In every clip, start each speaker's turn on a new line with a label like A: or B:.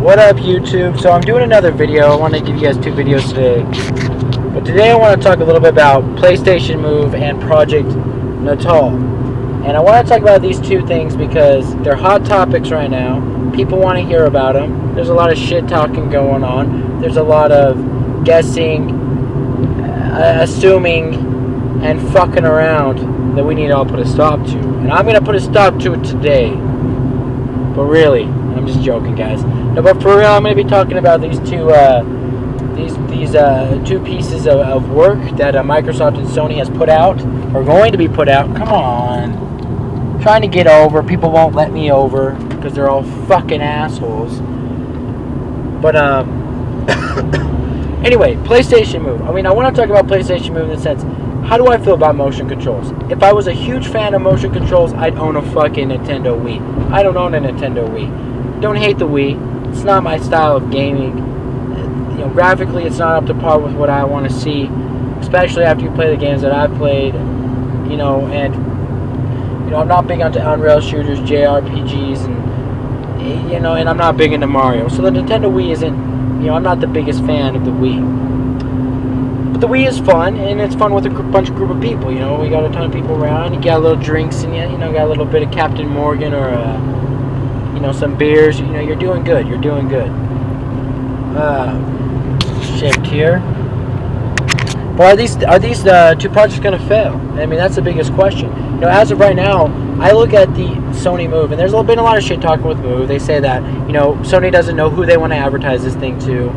A: What up, YouTube? So I'm doing another video. I want to give you guys two videos today. But today I want to talk a little bit about PlayStation Move and Project Natal. And I want to talk about these two things because they're hot topics right now. People want to hear about them. There's a lot of shit talking going on. There's a lot of guessing, assuming, and fucking around that we need to all put a stop to. And I'm going to put a stop to it today. But really, I'm just joking, guys. No, but for real, I'm going to be talking about these two two pieces of work that Microsoft and Sony has put out, or going to be put out. Come on. I'm trying to get over. People won't let me over because they're all fucking assholes. But, anyway, PlayStation Move. I mean, I want to talk about PlayStation Move in the sense, how do I feel about motion controls? If I was a huge fan of motion controls, I'd own a fucking Nintendo Wii. I don't own a Nintendo Wii. Don't hate the Wii. It's not my style of gaming. You know, graphically, it's not up to par with what I want to see, especially after you play the games that I've played. You know, and you know, I'm not big onto on-rail shooters, JRPGs, and you know, and I'm not big into Mario. So the Nintendo Wii isn't. You know, I'm not the biggest fan of the Wii. The Wii is fun, and it's fun with a group of people. You know, we got a ton of people around. You got a little drinks in you. You know, got a little bit of Captain Morgan or you know, some beers. You know, you're doing good. You're doing good. Shift here. But are these two projects going to fail? I mean, that's the biggest question. You know, as of right now, I look at the Sony Move, and there's been a lot of shit talking with Move. They say that, you know, Sony doesn't know who they want to advertise this thing to.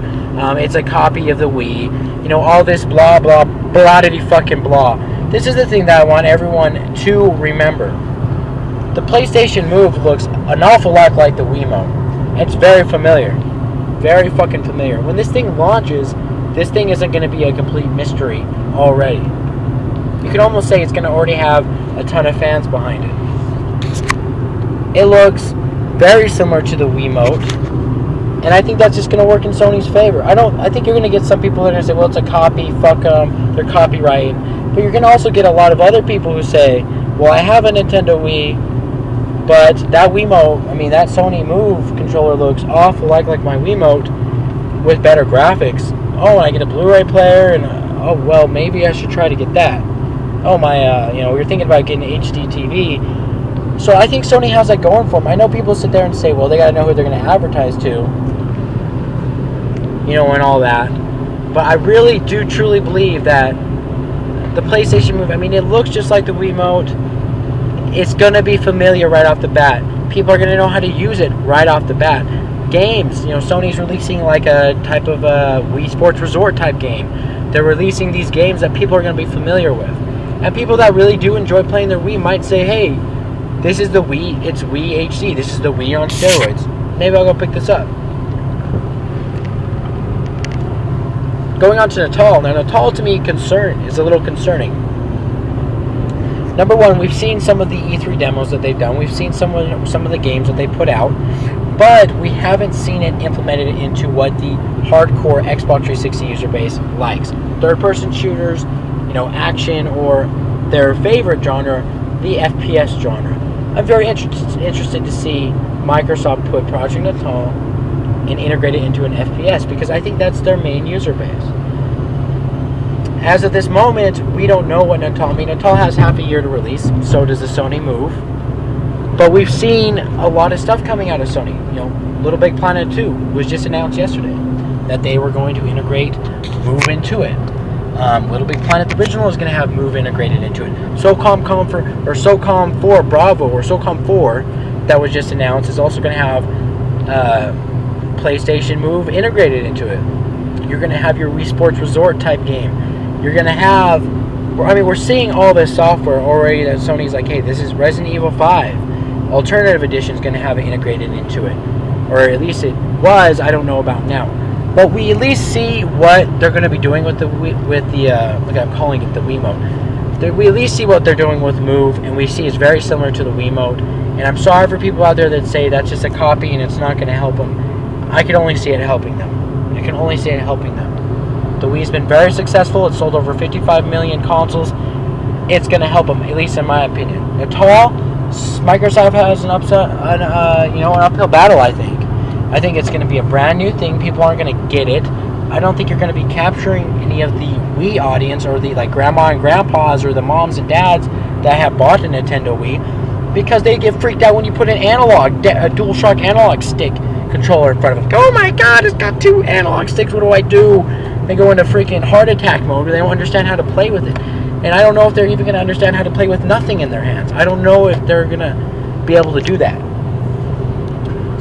A: It's a copy of the Wii. You know, all this blah, blah, blah-diddy fucking blah. This is the thing that I want everyone to remember. The PlayStation Move looks an awful lot like the Wiimote. It's very familiar. Very fucking familiar. When this thing launches, this thing isn't going to be a complete mystery already. You can almost say it's going to already have a ton of fans behind it. It looks very similar to the Wiimote. And I think that's just going to work in Sony's favor. I think you're going to get some people that are going to say, well, it's a copy, fuck them, they're copyrighting. But you're going to also get a lot of other people who say, well, I have a Nintendo Wii, but that Wiimote, I mean, that Sony Move controller looks awful like my Wiimote with better graphics. Oh, and I get a Blu-ray player, and oh, well, maybe I should try to get that. Oh, my, you know, you're thinking about getting an HD TV. So I think Sony has that going for them. I know people sit there and say, well, they got to know who they're going to advertise to. You know, and all that. But I really do truly believe that the PlayStation Move, I mean, it looks just like the Wiimote. It's going to be familiar right off the bat. People are going to know how to use it right off the bat. Games, you know, Sony's releasing like a type of Wii Sports Resort type game. They're releasing these games that people are going to be familiar with. And people that really do enjoy playing their Wii might say, hey, this is the Wii, it's Wii HD. This is the Wii on steroids. Maybe I'll go pick this up. Going on to Natal. Now, Natal to me is a little concerning. Number one, we've seen some of the E3 demos that they've done. We've seen some of the games that they put out, but we haven't seen it implemented into what the hardcore Xbox 360 user base likes. Third-person shooters, you know, action, or their favorite genre, the FPS genre. I'm very interested to see Microsoft put Project Natal and integrate it into an FPS, because I think that's their main user base. As of this moment, we don't know what Natal, I mean, Natal has half a year to release, so does the Sony Move. But we've seen a lot of stuff coming out of Sony. You know, Little Big Planet 2 was just announced yesterday that they were going to integrate Move into it. Little Big Planet, the original, is going to have Move integrated into it. SOCOM 4 Bravo, or SOCOM 4, that was just announced, is also going to have PlayStation Move integrated into it. You're going to have your Wii Sports Resort type game. You're going to have, I mean, we're seeing all this software already that Sony's like, hey, this is Resident Evil 5. Alternative Edition is going to have it integrated into it. Or at least it was, I don't know about now. But we at least see what they're going to be doing with the like I'm calling it the Wiimote. We at least see what they're doing with Move, and we see it's very similar to the Wiimote. And I'm sorry for people out there that say that's just a copy and it's not going to help them. I can only see it helping them. I can only see it helping them. The Wii's been very successful. It's sold over 55 million consoles. It's going to help them, at least in my opinion. Natal, Microsoft has an uphill battle, I think. I think it's going to be a brand new thing. People aren't going to get it. I don't think you're going to be capturing any of the Wii audience, or the like grandma and grandpas, or the moms and dads that have bought a Nintendo Wii, because they get freaked out when you put an analog, a DualShock analog stick controller in front of them. Oh my god, it's got 2 analog sticks, what do I do? They go into freaking heart attack mode, where they don't understand how to play with it. And I don't know if they're even going to understand how to play with nothing in their hands. I don't know if they're going to be able to do that.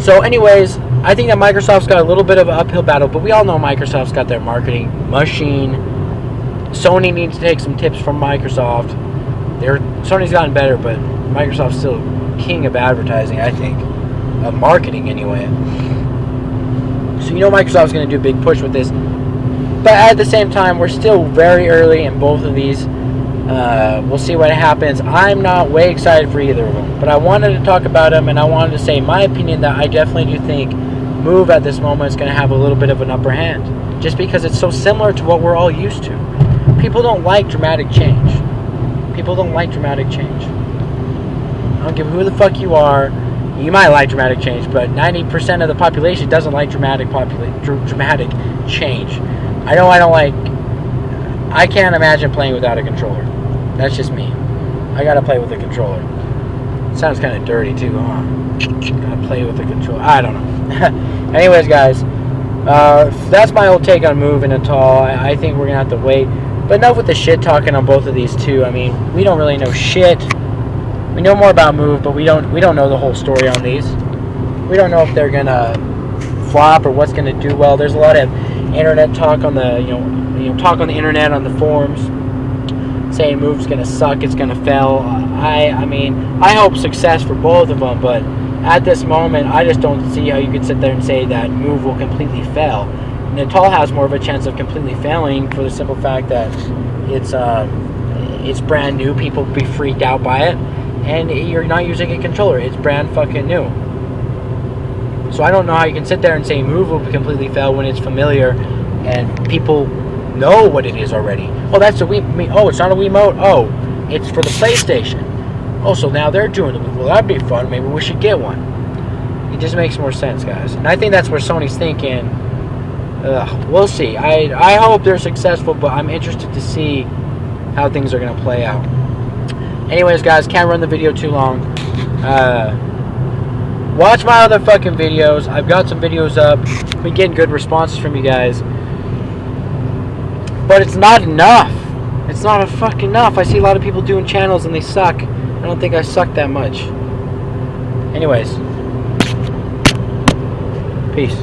A: So anyways, I think that Microsoft's got a little bit of an uphill battle, but we all know Microsoft's got their marketing machine. Sony needs to take some tips from Microsoft. Sony's gotten better, but Microsoft's still king of advertising, I think. Of marketing, anyway. So you know Microsoft's going to do a big push with this. But at the same time, we're still very early in both of these. We'll see what happens. I'm not way excited for either of them. But I wanted to talk about them, and I wanted to say my opinion that I definitely do think Move at this moment is going to have a little bit of an upper hand. Just because it's so similar to what we're all used to. People don't like dramatic change. People don't like dramatic change. I don't give a who the fuck you are. You might like dramatic change, but 90% of the population doesn't like dramatic change. I know I don't like... I can't imagine playing without a controller. That's just me. I gotta play with a controller. Sounds kind of dirty too, huh? Gotta play with a controller. I don't know. Anyways, guys, that's my old take on Move and Natal. I think we're gonna have to wait. But enough with the shit talking on both of these two. I mean, we don't really know shit. We know more about Move, but we don't know the whole story on these. We don't know if they're gonna flop or what's gonna do well. There's a lot of internet talk on the talk on the internet, on the forums, saying Move's gonna suck, it's gonna fail. I mean, I hope success for both of them, but at this moment, I just don't see how you could sit there and say that Move will completely fail. Natal has more of a chance of completely failing for the simple fact that it's brand new. People be freaked out by it, and you're not using a controller. It's brand fucking new. So I don't know how you can sit there and say Move will completely fail when it's familiar and people know what it is already. Oh, that's a Wii. Oh, it's not a Wiimote. Oh, it's for the PlayStation. Oh, so now they're doing it. Well, that'd be fun. Maybe we should get one. It just makes more sense, guys. And I think that's where Sony's thinking. We'll see. I hope they're successful, but I'm interested to see how things are going to play out. Anyways, guys, can't run the video too long. Watch my other fucking videos. I've got some videos up. Been getting good responses from you guys. But it's not enough. It's not fucking enough. I see a lot of people doing channels and they suck. I don't think I suck that much. Anyways. Peace.